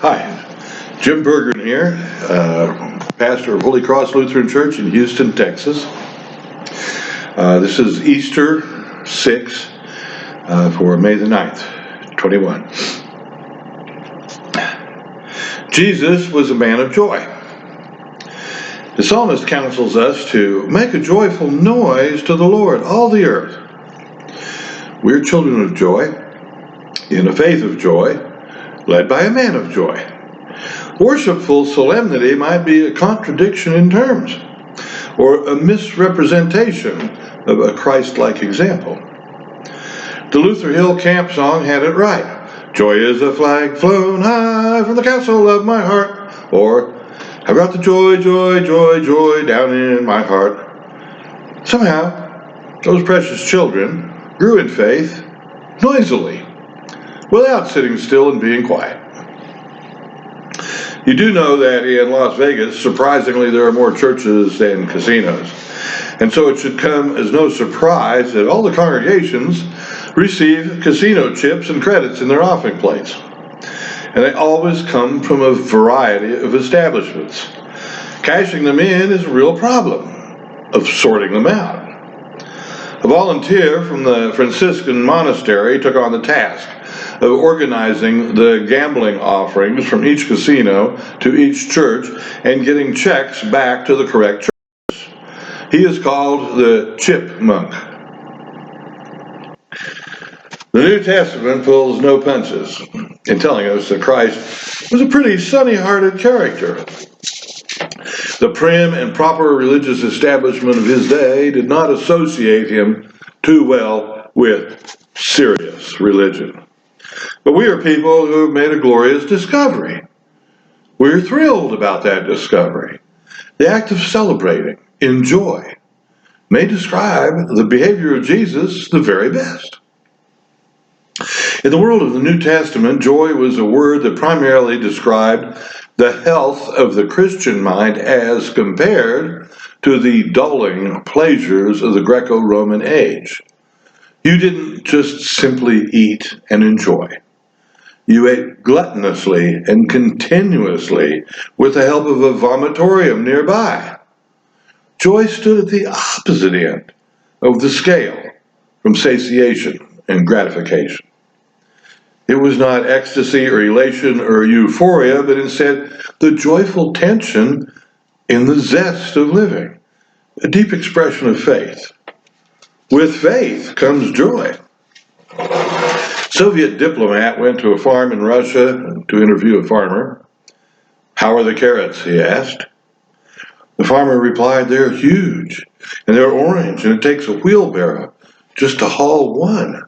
Hi, Jim Bergen here, pastor of Holy Cross Lutheran Church in Houston, Texas. This is Easter 6 for May the 9th, 21. Jesus was a man of joy. The psalmist counsels us to make a joyful noise to the Lord, all the earth. We're children of joy, in a faith of joy, led by a man of joy. Worshipful solemnity might be a contradiction in terms, or a misrepresentation of a Christ-like example. The Luther Hill Camp song had it right. Joy is a flag flown high from the castle of my heart. Or, I've got the joy, joy, joy, joy down in my heart. Somehow, those precious children grew in faith noisily, without sitting still and being quiet. You do know that in Las Vegas, surprisingly, there are more churches than casinos. And so it should come as no surprise that all the congregations receive casino chips and credits in their offering plates. And they always come from a variety of establishments. Cashing them in is a real problem of sorting them out. A volunteer from the Franciscan monastery took on the task of organizing the gambling offerings from each casino to each church and getting checks back to the correct churches. He is called the Chip Monk. The New Testament pulls no punches in telling us that Christ was a pretty sunny-hearted character. The prim and proper religious establishment of his day did not associate him too well with serious religion. But we are people who have made a glorious discovery. We're thrilled about that discovery. The act of celebrating in joy may describe the behavior of Jesus the very best. In the world of the New Testament, joy was a word that primarily described the health of the Christian mind as compared to the dulling pleasures of the Greco-Roman age. You didn't just simply eat and enjoy. You ate gluttonously and continuously with the help of a vomitorium nearby. Joy stood at the opposite end of the scale from satiation and gratification. It was not ecstasy or elation or euphoria, but instead the joyful tension in the zest of living, a deep expression of faith. With faith comes joy. Soviet diplomat went to a farm in Russia to interview a farmer. "How are the carrots?" he asked. The farmer replied, "They're huge, and they're orange, and it takes a wheelbarrow just to haul one."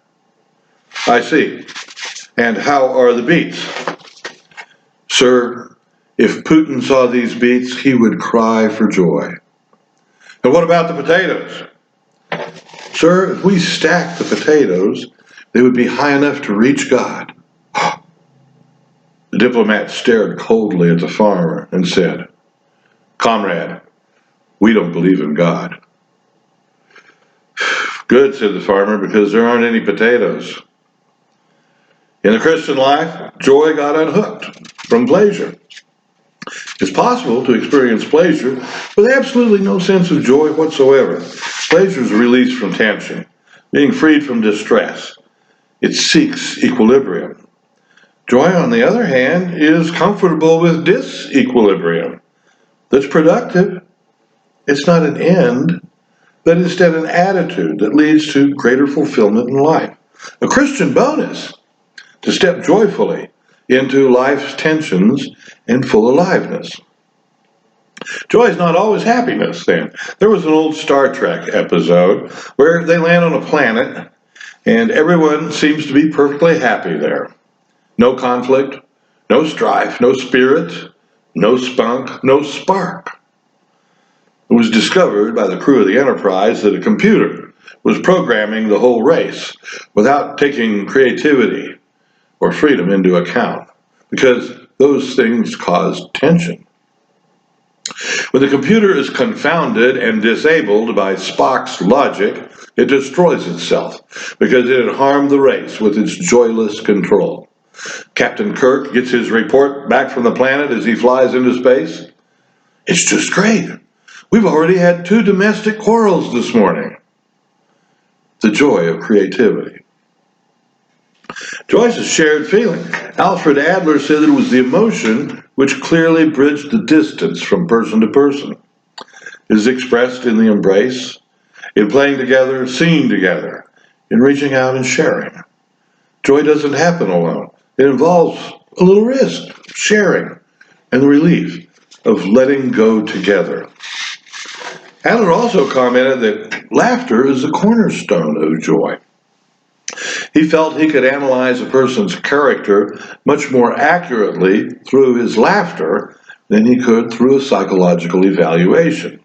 "I see. And how are the beets?" "Sir, if Putin saw these beets, he would cry for joy." "And what about the potatoes?" "Sir, if we stacked the potatoes, they would be high enough to reach God." The diplomat stared coldly at the farmer and said, "Comrade, we don't believe in God." "Good," said the farmer, "because there aren't any potatoes." In the Christian life, joy got unhooked from pleasure. It's possible to experience pleasure with absolutely no sense of joy whatsoever. Pleasure is released from tension, being freed from distress. It seeks equilibrium. Joy, on the other hand, is comfortable with disequilibrium. That's productive. It's not an end, but instead an attitude that leads to greater fulfillment in life. A Christian bonus to step joyfully into life's tensions and full aliveness. Joy is not always happiness, then. There was an old Star Trek episode where they land on a planet and everyone seems to be perfectly happy there. No conflict, no strife, no spirit, no spunk, no spark. It was discovered by the crew of the Enterprise that a computer was programming the whole race without taking creativity or freedom into account, because those things cause tension. When the computer is confounded and disabled by Spock's logic, it destroys itself because it had harmed the race with its joyless control. Captain Kirk gets his report back from the planet as he flies into space. It's just great. We've already had 2 domestic quarrels this morning. The joy of creativity. Joy is a shared feeling. Alfred Adler said that it was the emotion which clearly bridged the distance from person to person. It is expressed in the embrace, in playing together, singing together, in reaching out and sharing. Joy doesn't happen alone. It involves a little risk, sharing, and the relief of letting go together. Adler also commented that laughter is the cornerstone of joy. He felt he could analyze a person's character much more accurately through his laughter than he could through a psychological evaluation.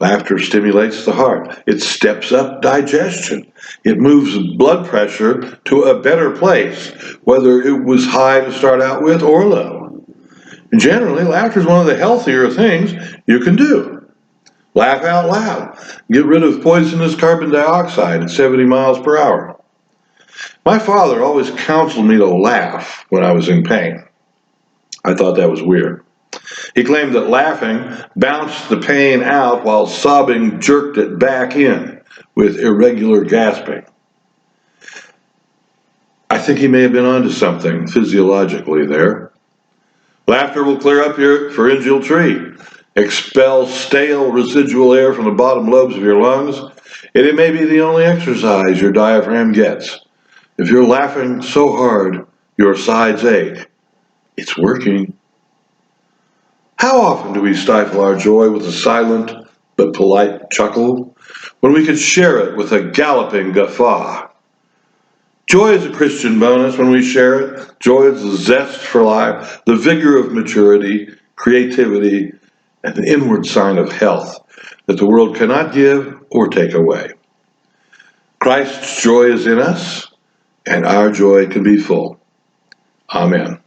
Laughter stimulates the heart. It steps up digestion. It moves blood pressure to a better place, whether it was high to start out with or low. And generally, laughter is one of the healthier things you can do. Laugh out loud. Get rid of poisonous carbon dioxide at 70 miles per hour. My father always counseled me to laugh when I was in pain. I thought that was weird. He claimed that laughing bounced the pain out while sobbing jerked it back in with irregular gasping. I think he may have been onto something physiologically there. Laughter will clear up your pharyngeal tree, expel stale residual air from the bottom lobes of your lungs, and it may be the only exercise your diaphragm gets. If you're laughing so hard your sides ache, it's working. How often do we stifle our joy with a silent but polite chuckle when we could share it with a galloping guffaw? Joy is a Christian bonus when we share it. Joy is the zest for life, the vigor of maturity, creativity, and the inward sign of health that the world cannot give or take away. Christ's joy is in us, and our joy can be full. Amen.